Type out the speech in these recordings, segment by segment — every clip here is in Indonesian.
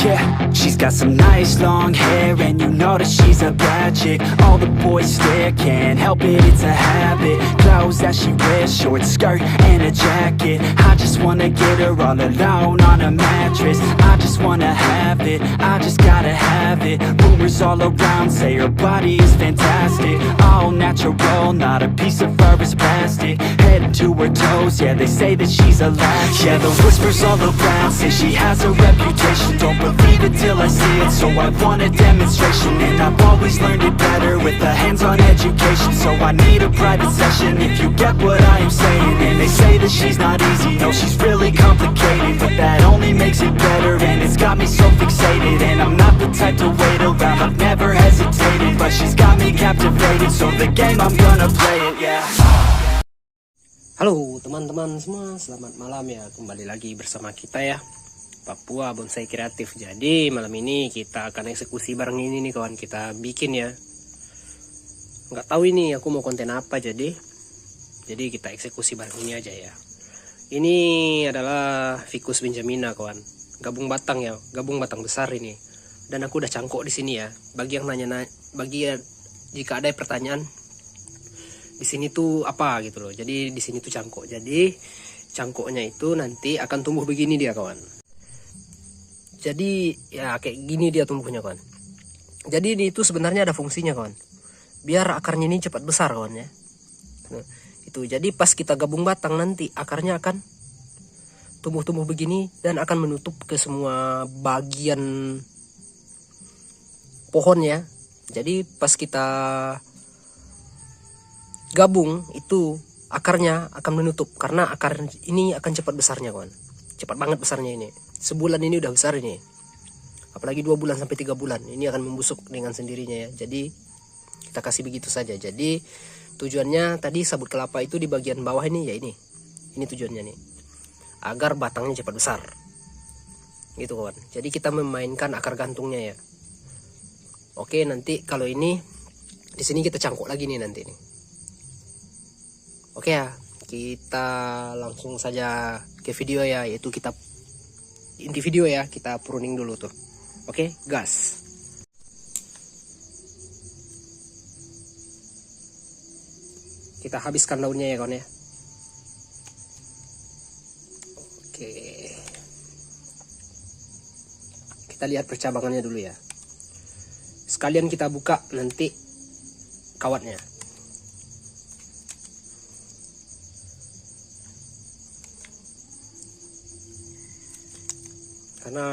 Yeah, she's got some nice long hair, and you know that she's a bad chick. All the boys stare, can't help it, it's a habit. Clothes that she wears, short skirt and a jacket. I just wanna get her all alone on a mattress. I just wanna have it, I just gotta have it. Rumors all around say her body is fantastic. All natural, not a piece of fur is plastic. Head to her toes, yeah, they say that she's a latch. Yeah, the whispers all around say she has a reputation. Don't believe it till I see it, so I want a demonstration. And I've always learned it better with a hands-on education. So I need a private session, if you get what I am saying. And they say that she's not easy, no, she's really complicated. But that only makes it better, and it's got me so fixated. And I'm not the type to wait around, I've never hesitated. But she's got me captivated, so the game, I'm gonna play it, yeah. Halo teman-teman semua, selamat malam ya. Kembali lagi bersama kita ya, Papua Bonsai Kreatif. Jadi malam ini kita akan eksekusi bareng ini nih kawan, kita bikin ya. Nggak tahu ini aku mau konten apa, jadi kita eksekusi bareng ini aja ya. Ini adalah Ficus benjamina kawan, gabung batang ya, gabung batang besar ini. Dan aku udah cangkok di sini ya. Bagi yang nanya, jika ada pertanyaan di sini tuh apa gitu loh. Jadi di sini tuh cangkok. Jadi cangkoknya itu nanti akan tumbuh begini dia kawan. Jadi ya kayak gini dia tumbuhnya kawan. Jadi ini itu sebenarnya ada fungsinya kawan. Biar akarnya ini cepat besar kawan ya. Nah, itu jadi pas kita gabung batang nanti akarnya akan tumbuh-tumbuh begini dan akan menutup ke semua bagian pohon ya. Jadi pas kita gabung itu akarnya akan menutup, karena akar ini akan cepat besarnya kawan, cepat banget besarnya ini. Sebulan ini udah besar ini, apalagi 2 bulan sampai 3 bulan ini akan membusuk dengan sendirinya ya. Jadi kita kasih begitu saja. Jadi tujuannya tadi sabut kelapa itu di bagian bawah ini ya, ini tujuannya nih, agar batangnya cepat besar gitu kawan. Jadi kita memainkan akar gantungnya ya. Oke, nanti kalau ini di sini kita cangkok lagi nih nanti nih. Oke ya, kita langsung saja ke video ya, yaitu kita inti video ya, kita pruning dulu tuh. Oke, gas. Kita habiskan daunnya ya kawan ya. Oke. Kita lihat percabangannya dulu ya. Sekalian kita buka nanti kawatnya. Karena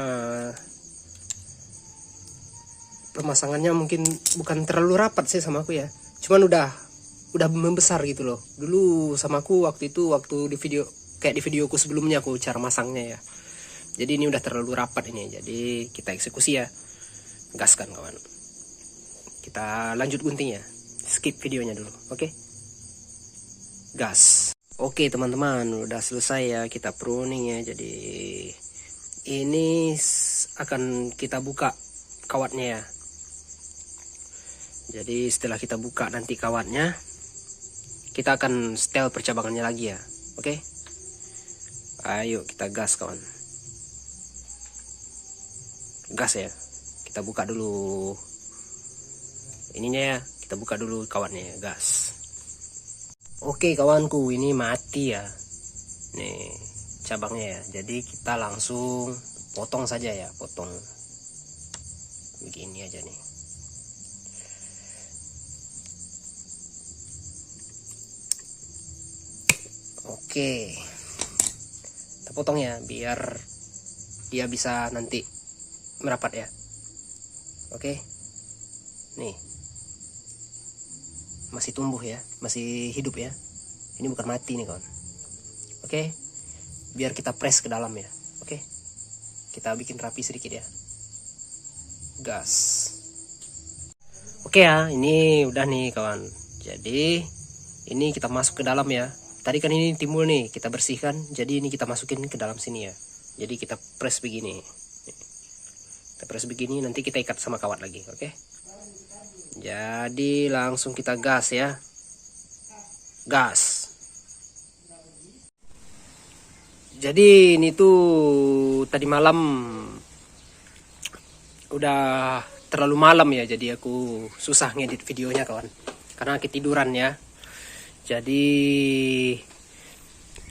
pemasangannya mungkin bukan terlalu rapat sih sama aku ya, cuman udah membesar gitu loh. Dulu sama aku waktu di video, kayak di videoku sebelumnya aku cara masangnya ya. Jadi ini udah terlalu rapat ini, jadi kita eksekusi ya. Gaskan kawan, kita lanjut gunting ya. Skip videonya dulu, oke? Gas. Oke teman-teman, udah selesai ya kita pruning ya. Jadi ini akan kita buka kawatnya ya. Jadi setelah kita buka nanti kawatnya, kita akan setel percabangannya lagi ya. Oke, ayo kita gas kawan. Gas ya. Kita buka dulu ininya ya, kita buka dulu kawatnya ya. Gas. Oke kawanku, ini mati ya nih cabangnya ya. Jadi kita langsung potong saja ya, potong begini aja nih. Oke, kita potong ya biar dia bisa nanti merapat ya. Oke, nih masih tumbuh ya, masih hidup ya. Ini bukan mati nih kawan. Oke, biar kita press ke dalam ya. Oke, kita bikin rapi sedikit ya. Gas. Oke ya, ini udah nih kawan. Jadi ini kita masuk ke dalam ya. Tadi kan ini timbul nih, kita bersihkan. Jadi ini kita masukin ke dalam sini ya. Jadi kita press begini. Kita press begini, nanti kita ikat sama kawat lagi. Oke, jadi langsung kita gas ya. Gas. Jadi ini tuh tadi malam udah terlalu malam ya, jadi aku susah ngedit videonya kawan, karena ketiduran ya. Jadi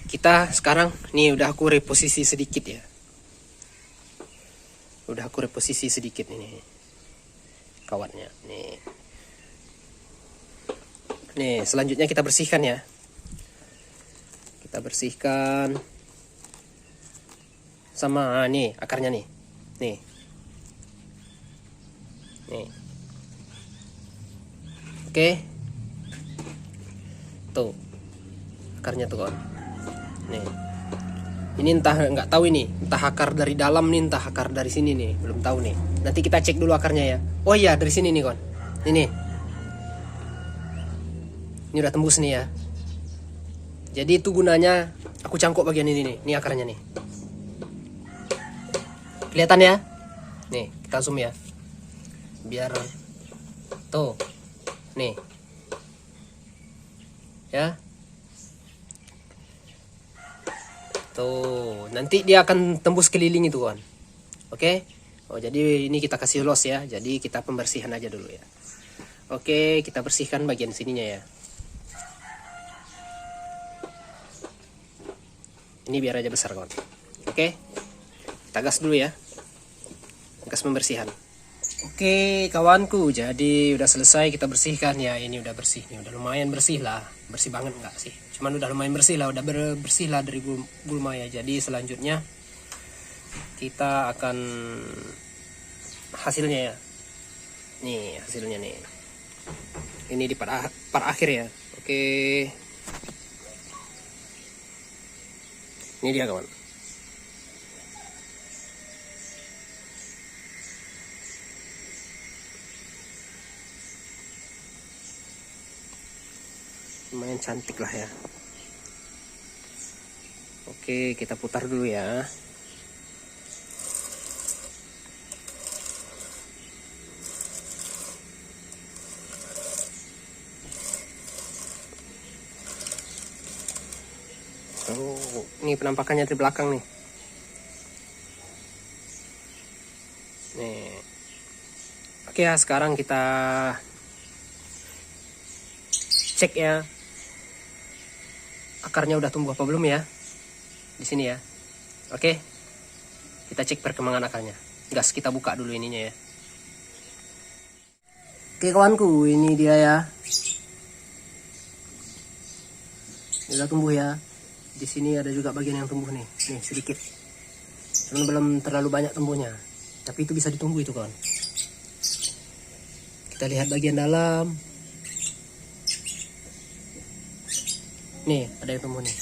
kita sekarang nih udah aku reposisi sedikit ya. Udah aku reposisi sedikit ini kawatnya. Nih, selanjutnya kita bersihkan ya. Kita bersihkan sama nih akarnya nih. Nih. Oke. Tuh. Akarnya tuh kawan. Nih. Ini entah nggak tahu ini, entah akar dari dalam nih, entah akar dari sini nih, belum tahu nih. Nanti kita cek dulu akarnya ya. Oh iya, dari sini nih kawan. Ini udah tembus nih ya. Jadi itu gunanya aku cangkok bagian ini nih. Ini akarnya nih. Kelihatan ya? Nih, kita zoom ya. Biar tuh. Nih. Ya. Tuh, nanti dia akan tembus keliling itu kan. Oke? Oh, jadi ini kita kasih los ya. Jadi kita pembersihan aja dulu ya. Oke, kita bersihkan bagian sininya ya. Ini biar aja besar kawan. Oke. Kita gas dulu ya. Gas pembersihan. Oke, kawanku. Jadi udah selesai kita bersihkan ya. Ini udah bersih nih. Udah lumayan bersih lah. Bersih banget enggak sih? Cuman udah lumayan bersih lah. Udah bersih lah dari gulma ya. Jadi selanjutnya kita akan hasilnya ya. Nih hasilnya nih. Ini di part akhir ya. Oke. Ini dia kawan. Lumayan cantik lah ya. Oke, kita putar dulu ya. Oh, ini penampakannya dari belakang nih. Nih. Oke ya, sekarang kita cek ya. Akarnya udah tumbuh apa belum ya? Di sini ya. Oke. Kita cek perkembangan akarnya. Gas, kita buka dulu ininya ya. Oke kawanku, ini dia ya. Ini udah tumbuh ya. Di sini ada juga bagian yang tumbuh nih sedikit. Cuman belum terlalu banyak tumbuhnya. Tapi itu bisa ditumbuh itu kawan. Kita lihat bagian dalam. Nih, ada yang tumbuh nih.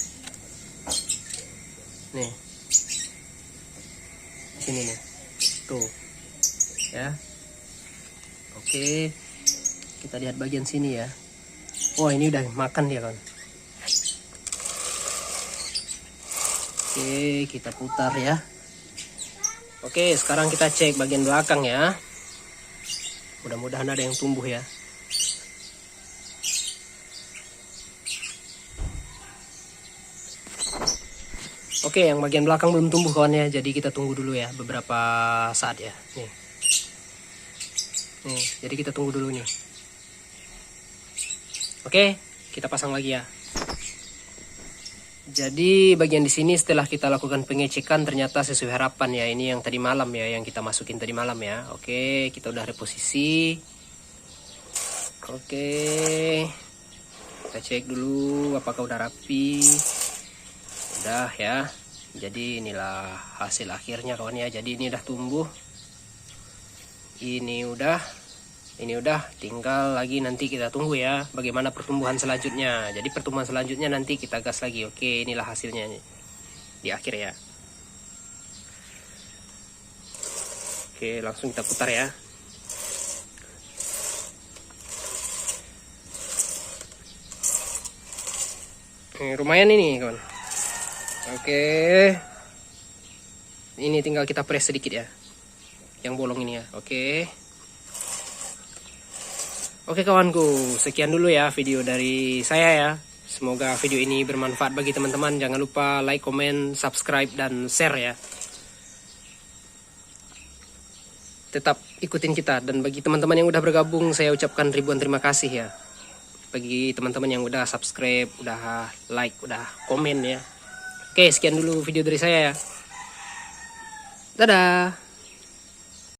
Nih. Sini nih. Tuh. Ya. Oke. Kita lihat bagian sini ya. Oh, ini udah makan dia kawan. Oke, kita putar ya. Oke, sekarang kita cek bagian belakang ya. Mudah-mudahan ada yang tumbuh ya. Oke, yang bagian belakang belum tumbuh kawan ya. Jadi kita tunggu dulu ya beberapa saat ya. Nih, jadi kita tunggu dulu nih. Oke, kita pasang lagi ya. Jadi bagian di sini setelah kita lakukan pengecekan ternyata sesuai harapan ya. Ini yang tadi malam ya, yang kita masukin tadi malam ya. Oke, kita udah reposisi. Oke, kita cek dulu apakah udah rapi. Udah ya. Jadi inilah hasil akhirnya kawan ya. Jadi ini udah tumbuh. Ini udah, tinggal lagi nanti kita tunggu ya bagaimana pertumbuhan selanjutnya. Jadi pertumbuhan selanjutnya nanti kita gas lagi. Oke, inilah hasilnya di akhir ya. Oke, langsung kita putar ya. Lumayan ini kawan. Oke, ini tinggal kita press sedikit ya, yang bolong ini ya. Oke kawanku, sekian dulu ya video dari saya ya. Semoga video ini bermanfaat bagi teman-teman. Jangan lupa like, comment, subscribe, dan share ya. tetap ikutin kita. Dan bagi teman-teman yang udah bergabung, saya ucapkan ribuan terima kasih ya. Bagi teman-teman yang udah subscribe, udah like, udah komen ya. Oke, sekian dulu video dari saya ya. Dadah.